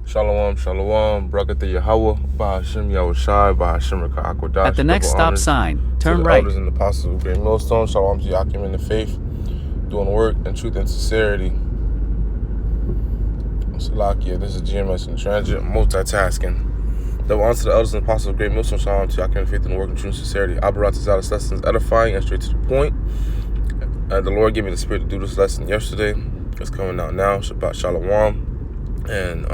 Shalom, shalom, Brakata Yahweh, Bahashim Yahushai, Bahashim Raka Akwadash. At the next stop sign, turn to the right. elders and apostles of Great Millstone, shalom to Yakim in the faith, doing work in truth and sincerity. Salakia, this is GMS in transit, multitasking. Double honor to the elders and apostles of Great Millstone, shalom to Yakim in the faith, doing work in truth and sincerity. Abarat is out of lessons, edifying and straight to the point. The Lord gave me the spirit to do this lesson yesterday. It's coming out now, Shabbat Shalom. And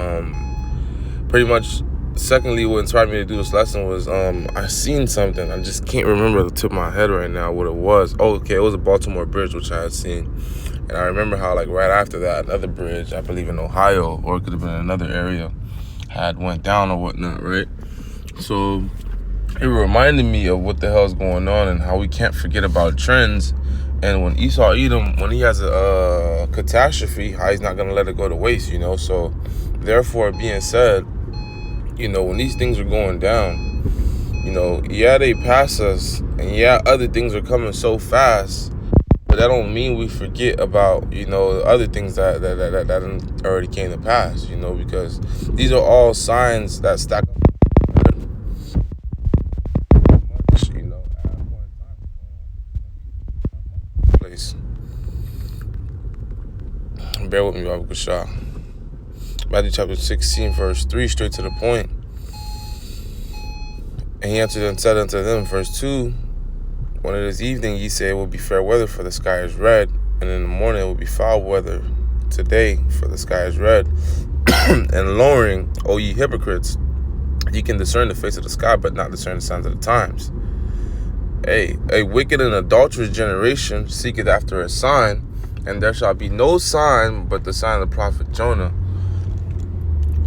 pretty much, secondly, what inspired me to do this lesson was I seen something. I just can't remember the tip of my head right now what it was. Oh, okay, it was a Baltimore bridge, which I had seen. And I remember how, like, right after that, another bridge, I believe in Ohio, or it could have been in another area, had went down or whatnot, right? So it reminded me of what the hell is going on and how we can't forget about trends. And when Esau Edom, when he has a catastrophe, how he's not going to let it go to waste, you know? So, therefore, being said, you know, when these things are going down, you know, yeah, they pass us, and yeah, other things are coming so fast, but that don't mean we forget about, you know, the other things that already came to pass, you know, because these are all signs that stack up. Bear with me, Babu Kashah. Matthew chapter 16, verse 3, straight to the point. And he answered and said unto them, verse 2, when it is evening, ye say it will be fair weather, for the sky is red, and in the morning it will be foul weather. Today, for the sky is red. And lowering, O ye hypocrites, ye can discern the face of the sky, but not discern the signs of the times. A wicked and adulterous generation seeketh after a sign, and there shall be no sign but the sign of the prophet Jonah.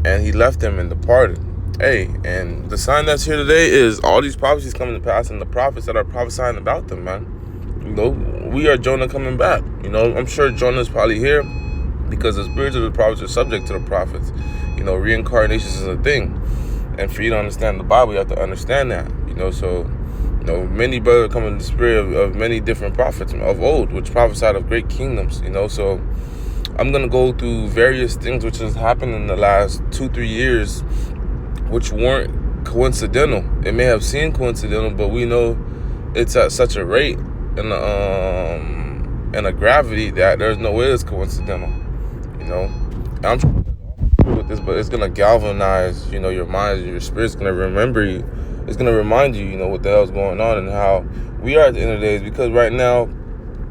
And he left them and departed. And the sign that's here today is all these prophecies coming to pass, and the prophets that are prophesying about them, man. You know, we are Jonah coming back. You know, I'm sure Jonah's probably here because the spirits of the prophets are subject to the prophets. You know, reincarnation is a thing. And for you to understand the Bible, you have to understand that. You know, so, you know, many brothers come in the spirit of many different prophets of old, which prophesied of great kingdoms, you know. So I'm going to go through various things which has happened in the last 2-3 years, which weren't coincidental. It may have seemed coincidental, but we know it's at such a rate and a gravity that there's no way it's coincidental, you know. And I'm trying to with this, but it's going to galvanize, you know, your mind, your spirit's going to remember you. It's going to remind you, you know, what the hell's going on and how we are at the end of the days. Because right now,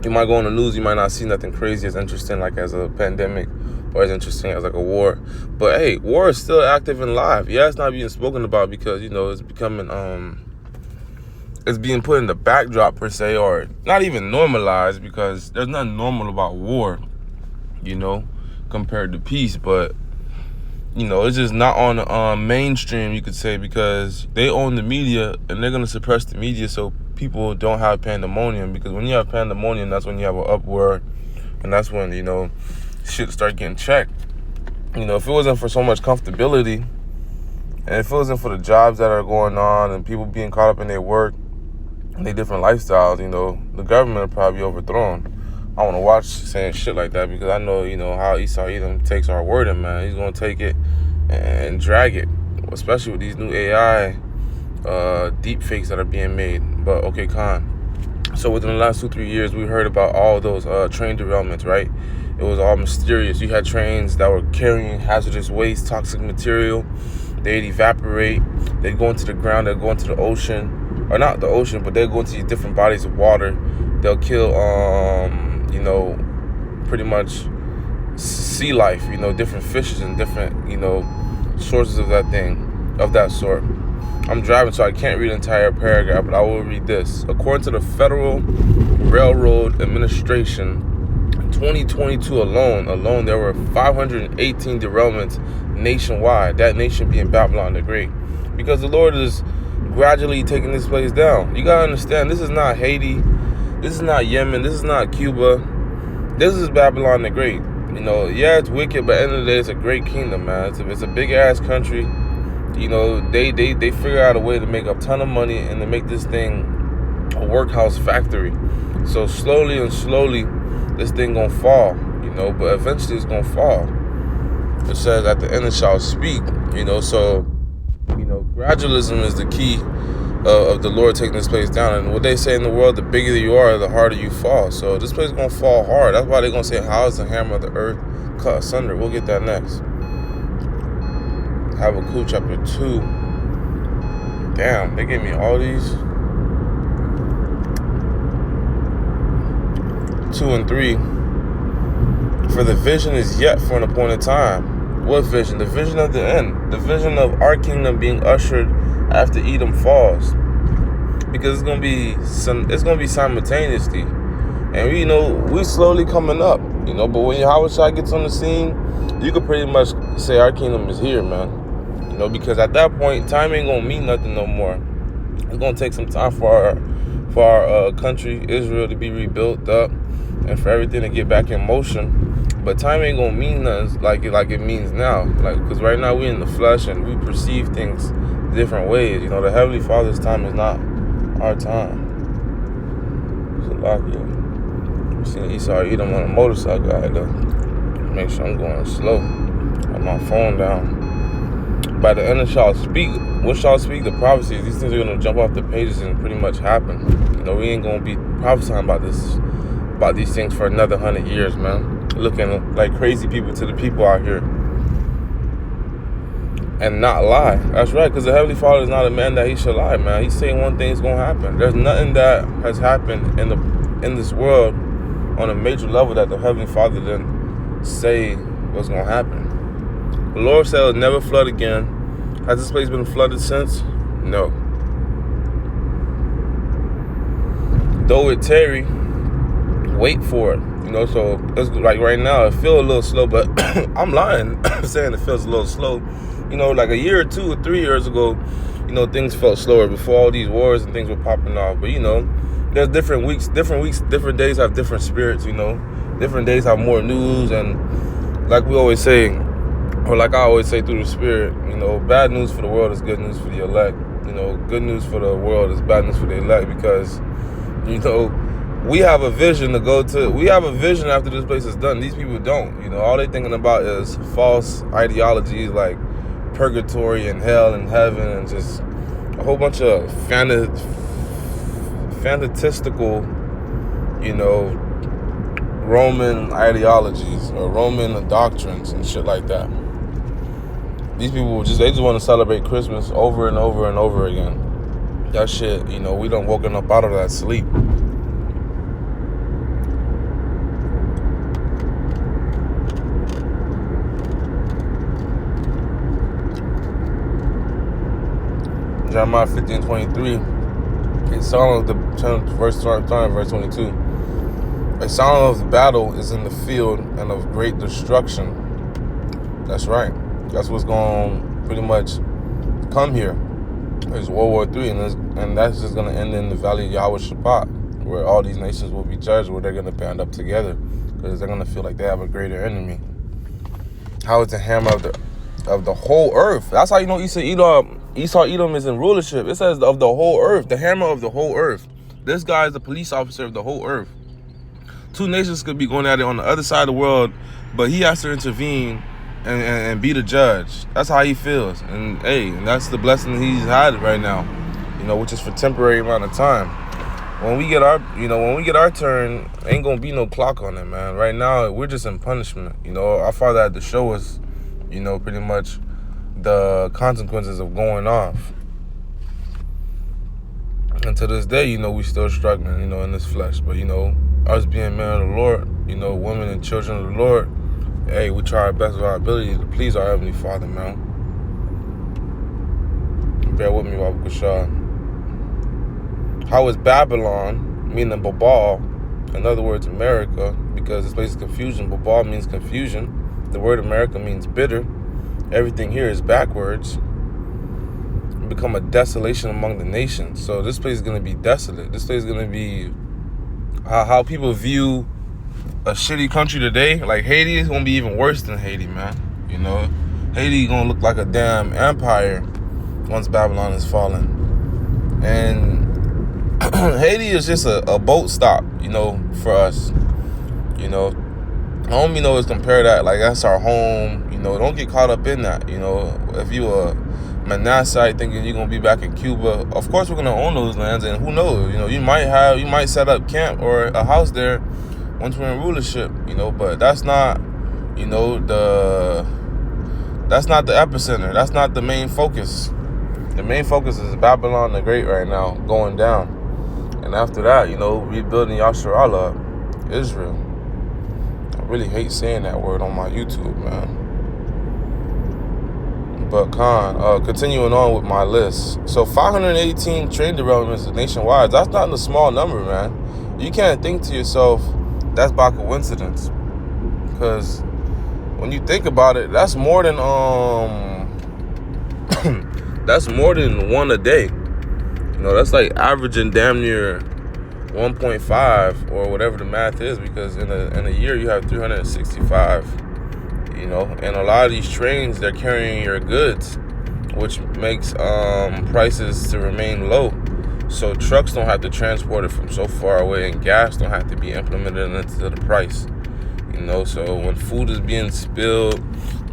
you might go on the news, you might not see nothing crazy as interesting like as a pandemic or as interesting as like a war. But hey, war is still active and live. Yeah, it's not being spoken about because, you know, it's becoming, it's being put in the backdrop per se, or not even normalized, because there's nothing normal about war, you know, compared to peace. But, you know, it's just not on mainstream, you could say, because they own the media and they're going to suppress the media so people don't have pandemonium. Because when you have pandemonium, that's when you have an uproar, and that's when, you know, shit start getting checked. You know, if it wasn't for so much comfortability, and if it wasn't for the jobs that are going on and people being caught up in their work and their different lifestyles, you know, the government would probably be overthrown. I want to watch saying shit like that because I know, you know, how Esau Edom takes our wording, man. He's going to take it and drag it, especially with these new AI deep fakes that are being made. But okay, Khan. So within the last 2-3 years, we heard about all those train derailments, right? It was all mysterious. You had trains that were carrying hazardous waste, toxic material. They'd evaporate. They'd go into the ground. They'd go into the ocean, or not the ocean, but they'd go into these different bodies of water. They'll kill, you know, pretty much sea life, you know, different fishes and different, you know, sources of that thing, of that sort. I'm driving, so I can't read the entire paragraph, but I will read this. According to the Federal Railroad Administration, 2022 alone, there were 518 derailments nationwide, that nation being Babylon the Great. Because the Lord is gradually taking this place down. You gotta understand, this is not Haiti, this is not Yemen, this is not Cuba, this is Babylon the Great. You know, yeah, it's wicked, but at the end of the day, it's a great kingdom, man. It's a big-ass country. You know, they figure out a way to make a ton of money and to make this thing a workhouse factory. So slowly, this thing gonna fall, you know, but eventually it's gonna fall. It says at the end it shall speak. So gradualism is the key of the Lord taking this place down. And what they say in the world, the bigger you are, the harder you fall. So this place is gonna fall hard. That's why they're gonna say, how is the hammer of the earth cut asunder? We'll get that next. Habakkuk chapter 2. Damn, they gave me all these. 2 and 3. For the vision is yet for an appointed time. What vision? The vision of the end. The vision of our kingdom being ushered after Edom falls. Because it's gonna be simultaneously. And we slowly coming up. But when Yahushua gets on the scene, you could pretty much say our kingdom is here, man. Because at that point, time ain't gonna mean nothing no more. It's gonna take some time for our country, Israel, to be rebuilt up, and for everything to get back in motion. But time ain't gonna mean nothing like it means now. Because right now we in the flesh and we perceive things different ways. The Heavenly Father's time is not our time. Salakia. I'm seeing Esau Edom on a motorcycle. I had to make sure I'm going slow. Have my phone down. By the end of shall speak. What shall speak? The prophecies. These things are gonna jump off the pages and pretty much happen. We ain't gonna be prophesying about these things for another 100 years, man. Looking like crazy people to the people out here and not lie. That's right, because the Heavenly Father is not a man that he should lie, man. He's saying one thing's gonna happen. There's nothing that has happened in this world on a major level that the Heavenly Father didn't say was gonna happen. The Lord said it'll never flood again. Has this place been flooded since? No. Though it tarry, wait for it. So it's like right now it feels a little slow, but I'm lying saying it feels a little slow. Like a year or 2 or 3 years ago, things felt slower before all these wars and things were popping off. But there's different weeks, different days have different spirits. Different days have more news, and like we always say, or like I always say through the Spirit, bad news for the world is good news for the elect. Good news for the world is bad news for the elect, because we have a vision to go to. We have a vision after this place is done. These people don't. All they thinking about is false ideologies like purgatory and hell and heaven, and just a whole bunch of fantastical, Roman ideologies or Roman doctrines and shit like that. These people they just want to celebrate Christmas over and over and over again. That shit, we done woken up out of that sleep. Jeremiah 15:23. A sound of verse 22. A sound of battle is in the field and of great destruction. That's right. That's what's going to pretty much come here. It's World War III, and that's just going to end in the Valley of Yahweh Shabbat, where all these nations will be judged, where they're going to band up together, because they're going to feel like they have a greater enemy. How is the hammer of the whole earth? That's how Esau Edom is in rulership. It says of the whole earth, the hammer of the whole earth. This guy is the police officer of the whole earth. 2 nations could be going at it on the other side of the world, but he has to intervene and be the judge. That's how he feels. And that's the blessing he's had right now, which is for temporary amount of time. When we get our turn, ain't gonna be no clock on it, man. Right now, we're just in punishment. Our Father had to show us, pretty much the consequences of going off. And to this day, we still struggling, in this flesh. But, us being men of the Lord, women and children of the Lord, we try our best of our ability to please our Heavenly Father, man. Bear with me, Wabakashah. How is Babylon, meaning Babal, in other words, America, because this place is confusion. Babal means confusion. The word America means bitter. Everything here is backwards. Become a desolation among the nations. So this place is going to be desolate. This place is going to be how people view a shitty country today. Like Haiti is going to be even worse than Haiti, man. Haiti going to look like a damn empire once Babylon is fallen. And Haiti is just a boat stop, for us. I don't is compare that, like that's our home, don't get caught up in that. If you a Manasseh thinking you're gonna be back in Cuba, of course we're gonna own those lands, and who knows? You might set up camp or a house there once we're in rulership. But that's not, that's not the epicenter. That's not the main focus. The main focus is Babylon the Great right now, going down. And after that, rebuilding Yasharallah, Israel. I really hate saying that word on my YouTube, man. But continuing on with my list. So 518 train derailments nationwide. That's not a small number, man. You can't think to yourself, that's by coincidence. Because when you think about it, that's more than that's more than one a day. That's like averaging damn near 1.5 or whatever the math is, because in a year you have 365. And a lot of these trains, they're carrying your goods, which makes prices to remain low. So trucks don't have to transport it from so far away, and gas don't have to be implemented into the price. So when food is being spilled,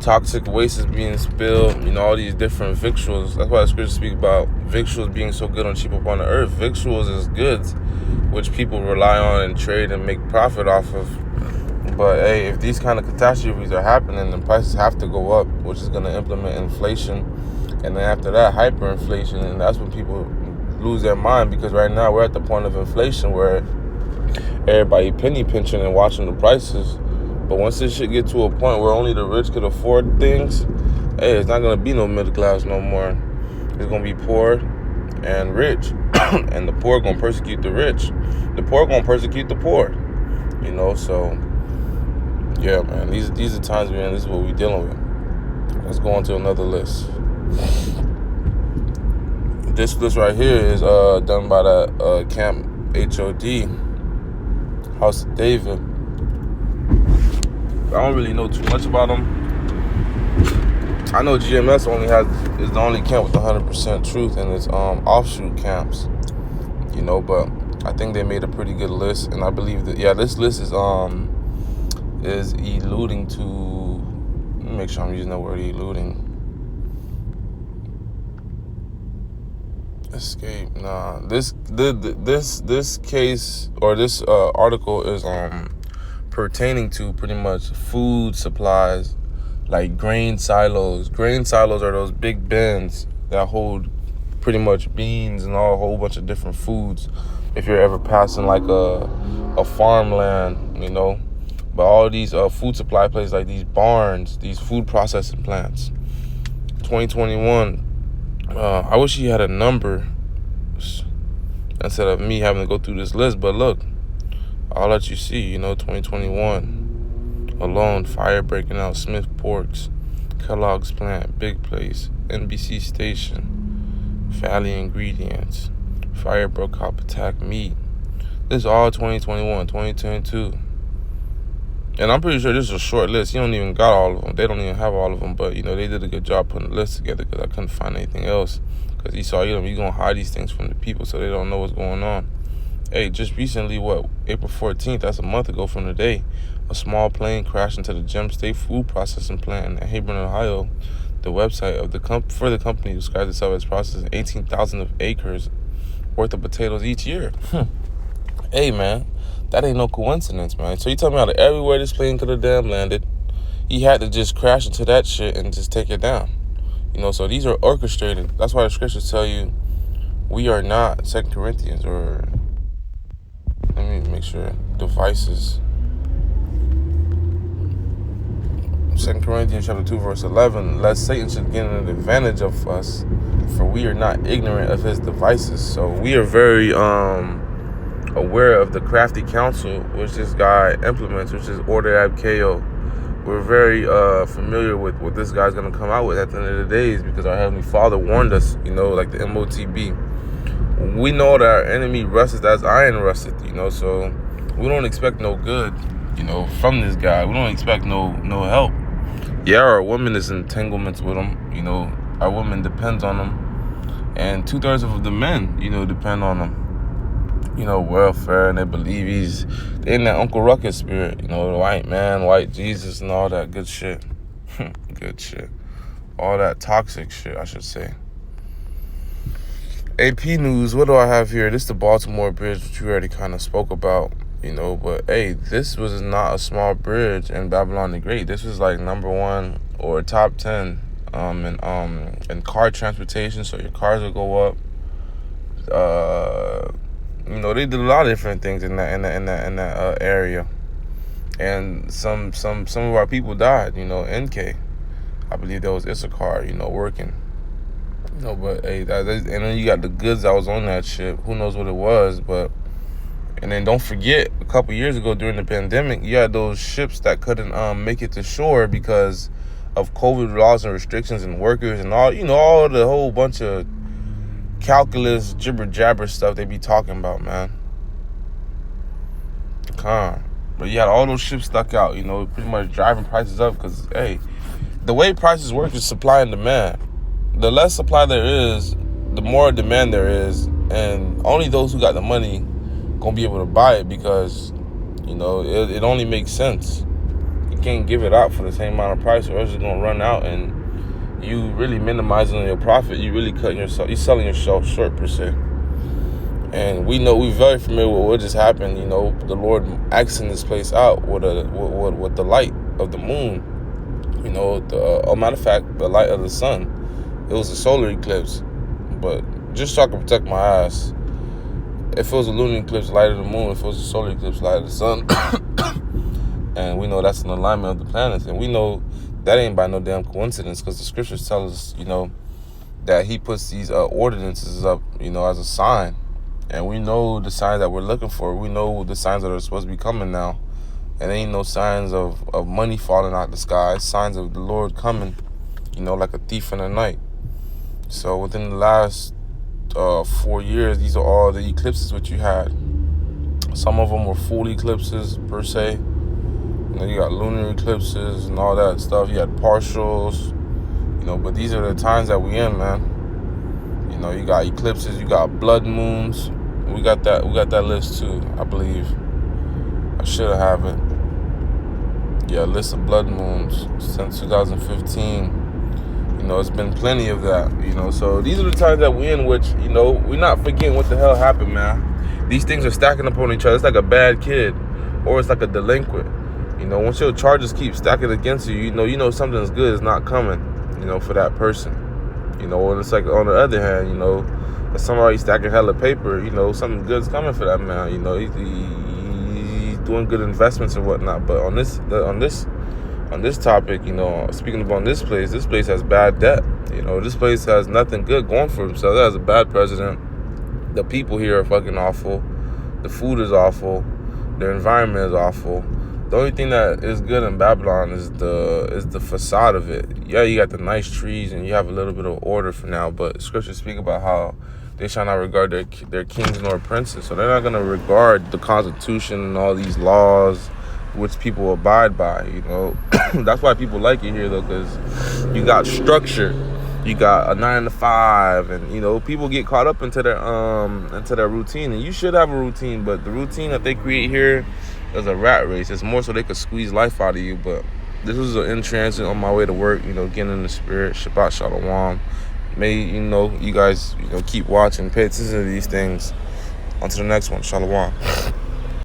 toxic waste is being spilled, all these different victuals. That's why the scriptures speak about victuals being so good and cheap upon the earth. Victuals is goods which people rely on and trade and make profit off of. But hey, if these kind of catastrophes are happening, then prices have to go up, which is going to implement inflation. And then after that, hyperinflation. And that's when people lose their mind, because right now we're at the point of inflation where everybody penny pinching and watching the prices. But once this shit get to a point where only the rich could afford things, hey, it's not going to be no middle class no more. It's going to be poor and rich. And the poor going to persecute the rich. The poor going to persecute the poor. So yeah, man, these are times, man, this is what we're dealing with. Let's go on to another list. This list right here is done by the Camp HOD, House of David. I don't really know too much about them. I know GMS is the only camp with 100% truth in its offshoot camps. But I think they made a pretty good list, and I believe that this list is alluding to. Let me make sure I'm using the word eluding. Escape. Nah. This case or this article is pertaining to pretty much food supplies, like grain silos. Grain silos are those big bins that hold pretty much beans and a whole bunch of different foods. If you're ever passing like a farmland, but all these food supply places, like these barns, these food processing plants. 2021. I wish he had a number instead of me having to go through this list. But look, I'll let you see. 2021 alone, fire breaking out Smith Porks, Kellogg's plant, Big Place, NBC station, Valley Ingredients, fire broke out Attack Meat. This is all 2021, 2022. And I'm pretty sure this is a short list. You don't even got all of them. They don't even have all of them. But, they did a good job putting the list together, because I couldn't find anything else. Because Esau, you're going to hide these things from the people so they don't know what's going on. Hey, just recently, April 14th, that's a month ago from today, a small plane crashed into the Gem State food processing plant in Hebron, Ohio. The website of the company describes itself as processing 18,000 of acres worth of potatoes each year. Hey, man. That ain't no coincidence, man. So you tell me out of everywhere this plane could have damn landed, he had to just crash into that shit and just take it down. So these are orchestrated. That's why the scriptures tell you we are not 2 Corinthians or, let me make sure, devices. 2 Corinthians chapter 2, verse 11, lest Satan should gain an advantage of us, for we are not ignorant of his devices. So we are very aware of the crafty counsel which this guy implements, which is Order Ab Chao. We're very familiar with what this guy's going to come out with at the end of the days, because our Heavenly Father warned us, like the MOTB. We know that our enemy rusteth as iron rusteth, so we don't expect no good, from this guy. We don't expect no help. Yeah, our woman is in entanglements with him, our woman depends on him, and 2/3 of the men, depend on him. Welfare, and they believe they in that Uncle Ruckus spirit, the white man, white Jesus, and all that good shit. Good shit. All that toxic shit, I should say. AP news, what do I have here? This is the Baltimore Bridge, which we already kind of spoke about, but hey, this was not a small bridge in Babylon the Great. This was like number 1 or top 10 in car transportation, so your cars will go up. They did a lot of different things in that area. And some of our people died, NK. I believe that was Issachar, working. But hey, and then you got the goods that was on that ship. Who knows what it was, but... And then don't forget, a couple years ago during the pandemic, you had those ships that couldn't make it to shore because of COVID laws and restrictions and workers and all the whole bunch of calculus, jibber-jabber stuff they be talking about, man. But you had all those ships stuck out, pretty much driving prices up because, hey, the way prices work is supply and demand. The less supply there is, the more demand there is, and only those who got the money gonna be able to buy it because, it only makes sense. You can't give it out for the same amount of price or else it's gonna run out and you really minimizing your profit. You really cutting yourself, you're selling yourself short per se. And we're very familiar with what just happened. The Lord axing this place out with the light of the moon. Matter of fact, the light of the sun. It was a solar eclipse, but just so I can protect my ass. If it was a lunar eclipse, light of the moon. If it was a solar eclipse, light of the sun. And we know that's an alignment of the planets, and we know that ain't by no damn coincidence because the scriptures tell us, that he puts these ordinances up, as a sign. And we know the signs that we're looking for. We know the signs that are supposed to be coming now. And ain't no signs of money falling out the sky. Signs of the Lord coming, like a thief in the night. So within the last 4 years, these are all the eclipses which you had. Some of them were full eclipses per se. You got lunar eclipses and all that stuff. You had partials, but these are the times that we in, man. You got eclipses, you got blood moons. We got that list too, I believe. I should have it. Yeah, list of blood moons since 2015. It's been plenty of that, So these are the times that we're in which, we're not forgetting what the hell happened, man. These things are stacking up on each other. It's like a bad kid or it's like a delinquent. Once your charges keep stacking against you, you know something's good is not coming, for that person. And it's like on the other hand, if somebody stacking hella paper, something good's coming for that man. He's doing good investments and whatnot. But on this topic, speaking about this place has bad debt. This place has nothing good going for itself. It has a bad president. The people here are fucking awful. The food is awful. Their environment is awful. The only thing that is good in Babylon is the facade of it. Yeah, you got the nice trees and you have a little bit of order for now, but scriptures speak about how they shall not regard their kings nor princes. So they're not going to regard the Constitution and all these laws which people abide by, That's why people like it here, though, because you got structure. You got a 9 to 5, and people get caught up into their routine, and you should have a routine, but the routine that they create here is a rat race. It's more so they could squeeze life out of you. But this was an in transit on my way to work, getting in the spirit. Shabbat Shalom. May you guys keep watching, pay attention to these things. On to the next one. Shalom.